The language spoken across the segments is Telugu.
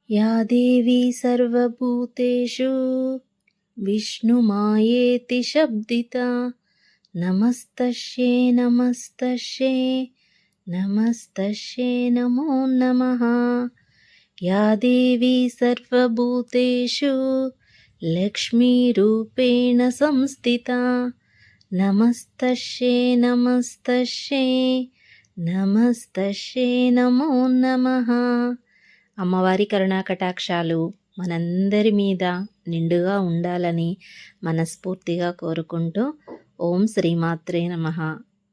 या देवी सर्वभूतेषु विष्णुमायेति शब्दिता नमस्तस्यै नमस्तस्यै नमस्तस्यै नमो नमः। या देवी सर्वभूतेषु लक्ष्मीरूपेण संस्थिता नमस्तस्यै नमस्तस्यै नमस्तस्यै नमो नमः। అమ్మవారి కరుణా కటాక్షాలు మనందరి మీద నిండుగా ఉండాలని మనస్ఫూర్తిగా కోరుకుంటూ ఓం శ్రీమాత్రే నమః.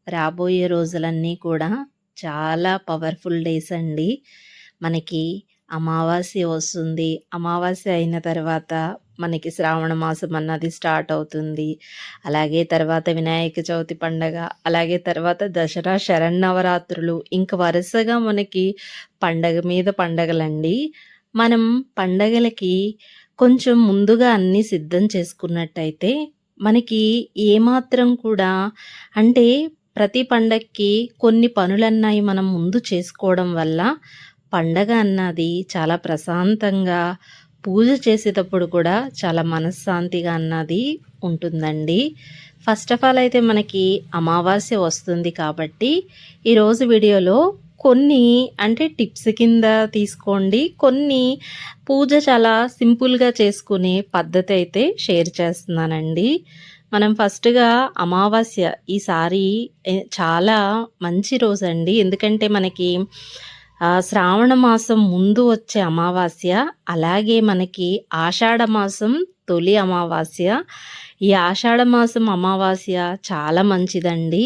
రాబోయే రోజులన్నీ కూడా చాలా పవర్ఫుల్ డేస్ అండి. మనకి అమావాస్య వస్తుంది. అమావాస్య అయిన తర్వాత మనకి శ్రావణ మాసం అన్నది స్టార్ట్ అవుతుంది. అలాగే తర్వాత వినాయక చవితి పండగ, అలాగే తర్వాత దసరా శరన్నవరాత్రులు, ఇంక వరుసగా మనకి పండగ మీద పండగలండి. మనం పండగలకి కొంచెం ముందుగా అన్నీ సిద్ధం చేసుకున్నట్టయితే మనకి ఏమాత్రం కూడా అంటే ప్రతి పండగకి కొన్ని పనులన్నాయి మనం ముందు చేసుకోవడం వల్ల పండగ అన్నది చాలా ప్రశాంతంగా, పూజ చేసేటప్పుడు కూడా చాలా మనశ్శాంతిగా అన్నది ఉంటుందండి. ఫస్ట్ ఆఫ్ ఆల్ అయితే మనకి అమావాస్య వస్తుంది కాబట్టి ఈరోజు వీడియోలో కొన్ని అంటే టిప్స్ కింద తీసుకోండి. కొన్ని పూజ చాలా సింపుల్గా చేసుకునే పద్ధతి అయితే షేర్ చేస్తున్నానండి. మనం ఫస్ట్గా అమావాస్య ఈసారి చాలా మంచి రోజు అండి. ఎందుకంటే మనకి శ్రావణ మాసం ముందు వచ్చే అమావాస్య, అలాగే మనకి ఆషాఢ మాసం తొలి అమావాస్య. ఈ ఆషాఢ మాసం అమావాస్య చాలా మంచిదండి.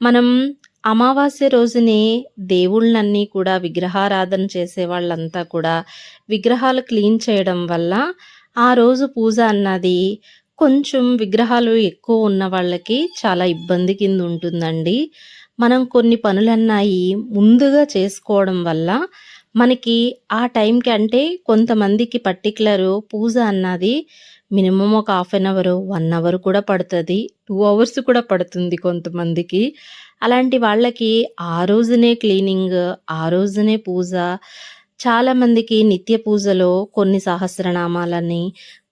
మనం అమావాస్య రోజునే దేవుళ్ళన్నీ కూడా విగ్రహారాధన చేసే వాళ్ళంతా కూడా విగ్రహాలు క్లీన్ చేయడం వల్ల ఆ రోజు పూజ అన్నది కొంచెం విగ్రహాలు ఎక్కువ ఉన్న వాళ్ళకి చాలా ఇబ్బంది కింద ఉంటుందండి. మనం కొన్ని పనులన్నాయి ముందుగా చేసుకోవడం వల్ల మనకి ఆ టైంకి అంటే కొంతమందికి పర్టికులరు పూజ అన్నది మినిమం ఒక 1/2 అవర్ 1 అవర్ కూడా పడుతుంది, 2 అవర్స్ కూడా పడుతుంది కొంతమందికి. అలాంటి వాళ్ళకి ఆ రోజునే క్లీనింగ్, ఆ రోజునే పూజ. చాలామందికి నిత్య పూజలో కొన్ని సహస్రనామాలని,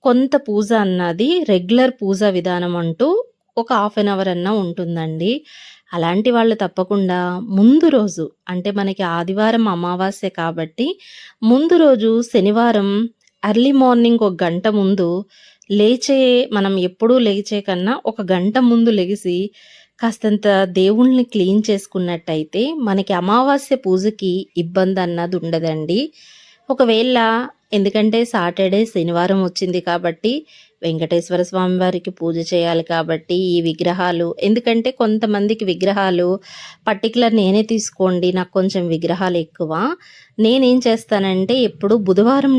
కొంత పూజ అన్నది రెగ్యులర్ పూజా విధానం అంటూ ఒక 1/2 అవర్ అన్నా ఉంటుందండి. అలాంటి వాళ్ళు తప్పకుండా ముందు రోజు అంటే మనకి ఆదివారం అమావాస్య కాబట్టి ముందు రోజు శనివారం ఎర్లీ మార్నింగ్ 1 గంట ముందు మనం ఎప్పుడూ లేచే కన్నా 1 గంట ముందు లెగిసి కాస్తంత దేవుళ్ళని క్లీన్ చేసుకున్నట్టయితే మనకి అమావాస్య పూజకి ఇబ్బంది అన్నది ఉండదండి. ఒకవేళ ఎందుకంటే సాటర్డే శనివారం వచ్చింది కాబట్టి వెంకటేశ్వర స్వామి వారికి పూజ చేయాలి కాబట్టి ఈ విగ్రహాలు, ఎందుకంటే కొంతమందికి విగ్రహాలు పర్టికులర్ నేనే తీసుకోండి, నాకు కొంచెం విగ్రహాలు ఎక్కువ. నేనేం చేస్తానంటే ఎప్పుడు బుధవారం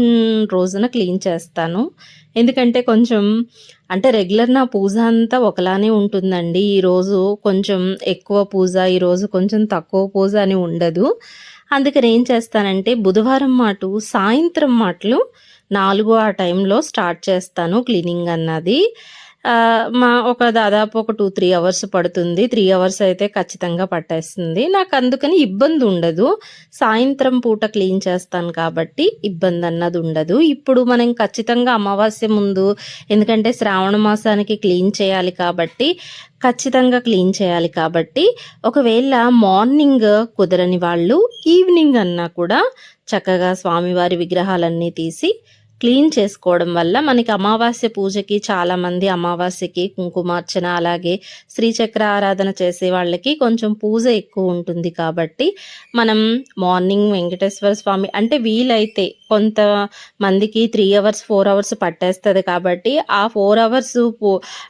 రోజున క్లీన్ చేస్తాను. ఎందుకంటే కొంచెం అంటే రెగ్యులర్ నా పూజ అంతా ఒకలానే ఉంటుందండి. ఈరోజు కొంచెం ఎక్కువ పూజ, ఈరోజు కొంచెం తక్కువ పూజ అని ఉండదు. అందుకని ఏం చేస్తానంటే బుధవారం సాయంత్రం 4 ఆ టైంలో స్టార్ట్ చేస్తాను క్లీనింగ్ అన్నది. దాదాపు ఒక 2-3 అవర్స్ పడుతుంది. 3 అవర్స్ అయితే ఖచ్చితంగా పట్టేస్తుంది. నాకు అందుకని ఇబ్బంది ఉండదు. సాయంత్రం పూట క్లీన్ చేస్తాను కాబట్టి ఇబ్బంది అన్నది ఉండదు. ఇప్పుడు మనం ఖచ్చితంగా అమావాస్య ముందు, ఎందుకంటే శ్రావణ మాసానికి క్లీన్ చేయాలి కాబట్టి ఖచ్చితంగా క్లీన్ చేయాలి కాబట్టి ఒకవేళ మార్నింగ్ కుదరని వాళ్ళు ఈవినింగ్ అన్నా కూడా చక్కగా స్వామివారి విగ్రహాలన్నీ తీసి క్లీన్ చేసుకోవడం వల్ల మనకి అమావాస్య పూజకి చాలామంది అమావాస్యకి కుంకుమార్చన, అలాగే శ్రీచక్ర ఆరాధన చేసే వాళ్ళకి కొంచెం పూజ ఎక్కువ ఉంటుంది కాబట్టి మనం మార్నింగ్ వెంకటేశ్వర స్వామి అంటే వీలైతే కొంతమందికి 3 అవర్స్ 4 అవర్స్ పట్టేస్తుంది కాబట్టి ఆ 4 అవర్స్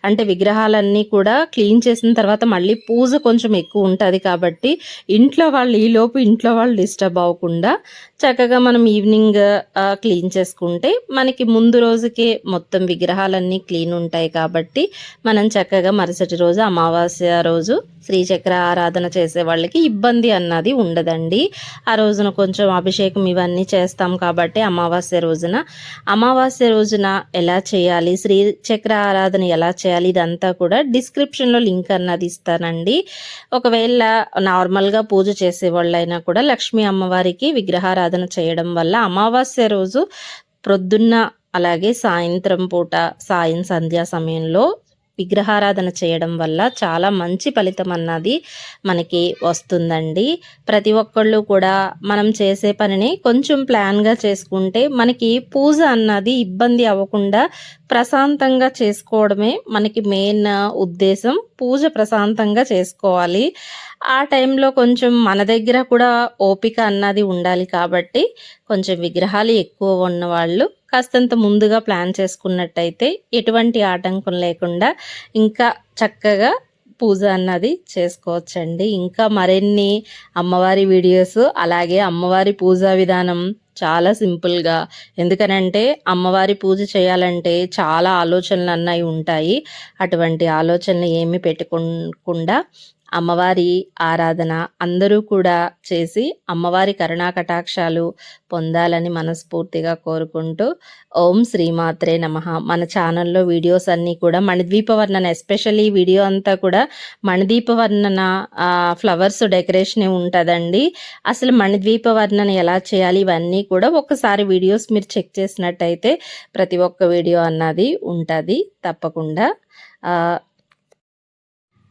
అంటే విగ్రహాలన్నీ కూడా క్లీన్ చేసిన తర్వాత మళ్ళీ పూజ కొంచెం ఎక్కువ ఉంటుంది కాబట్టి ఈలోపు ఇంట్లో వాళ్ళు డిస్టర్బ్ అవ్వకుండా చక్కగా మనం ఈవినింగ్ క్లీన్ చేసుకుంటే మనకి ముందు రోజుకే మొత్తం విగ్రహాలన్నీ క్లీన్ ఉంటాయి కాబట్టి మనం చక్కగా మరుసటి రోజు అమావాస్య రోజు శ్రీచక్ర ఆరాధన చేసే వాళ్ళకి ఇబ్బంది అన్నది ఉండదండి. ఆ రోజున కొంచెం అభిషేకం ఇవన్నీ చేస్తాం కాబట్టి అమావాస్య రోజున ఎలా చేయాలి, శ్రీచక్ర ఆరాధన ఎలా చేయాలి, ఇదంతా కూడా డిస్క్రిప్షన్లో లింక్ అన్నది ఇస్తానండి. ఒకవేళ నార్మల్గా పూజ చేసే వాళ్ళైనా కూడా లక్ష్మీ అమ్మవారికి విగ్రహారాధన చేయడం వల్ల అమావాస్య రోజు ప్రొద్దున్న అలాగే సాయంత్రం పూట సంధ్యా సమయంలో విగ్రహారాధన చేయడం వల్ల చాలా మంచి ఫలితం అన్నది మనకి వస్తుందండి. ప్రతి ఒక్కళ్ళు కూడా మనం చేసే పనిని కొంచెం ప్లాన్గా చేసుకుంటే మనకి పూజ అన్నది ఇబ్బంది అవ్వకుండా ప్రశాంతంగా చేసుకోవడమే మనకి మెయిన్ ఉద్దేశం. పూజ ప్రశాంతంగా చేసుకోవాలి. ఆ టైంలో కొంచెం మన దగ్గర కూడా ఓపిక అన్నది ఉండాలి కాబట్టి కొంచెం విగ్రహాలు ఎక్కువ ఉన్నవాళ్ళు కాస్తంత ముందుగా ప్లాన్ చేసుకున్నట్టయితే ఎటువంటి ఆటంకం లేకుండా ఇంకా చక్కగా పూజ అన్నది చేసుకోవచ్చండి. ఇంకా మరిన్ని అమ్మవారి వీడియోస్ అలాగే అమ్మవారి పూజా విధానం చాలా సింపుల్గా, ఎందుకనంటే అమ్మవారి పూజ చేయాలంటే చాలా ఆలోచనలు అన్నవి ఉంటాయి. అటువంటి ఆలోచనలు ఏమీ పెట్టుకోకుండా అమ్మవారి ఆరాధన అందరూ కూడా చేసి అమ్మవారి కరుణా కటాక్షాలు పొందాలని మనస్ఫూర్తిగా కోరుకుంటూ ఓం శ్రీమాత్రే నమః. మన ఛానల్లో వీడియోస్ అన్నీ కూడా మణిద్వీపవర్ణన, ఎస్పెషల్లీ వీడియో అంతా కూడా మణిద్వీపవర్ణన ఫ్లవర్స్ డెకరేషనే ఉంటుందండి. అసలు మణిద్వీపవర్ణన ఎలా చేయాలి ఇవన్నీ కూడా ఒకసారి వీడియోస్ మీరు చెక్ చేసినట్టయితే ప్రతి ఒక్క వీడియో అన్నది ఉంటుంది తప్పకుండా.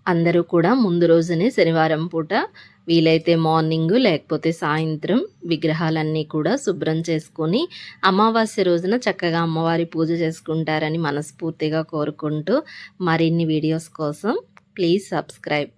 అందరూ కూడా ముందు రోజునే శనివారం పూట వీలైతే మార్నింగ్ లేకపోతే సాయంత్రం విగ్రహాలన్నీ కూడా శుభ్రం చేసుకొని అమావాస్య రోజున చక్కగా అమ్మవారి పూజ చేసుకుంటారని మనస్ఫూర్తిగా కోరుకుంటూ మరిన్ని వీడియోస్ కోసం ప్లీజ్ సబ్స్క్రైబ్.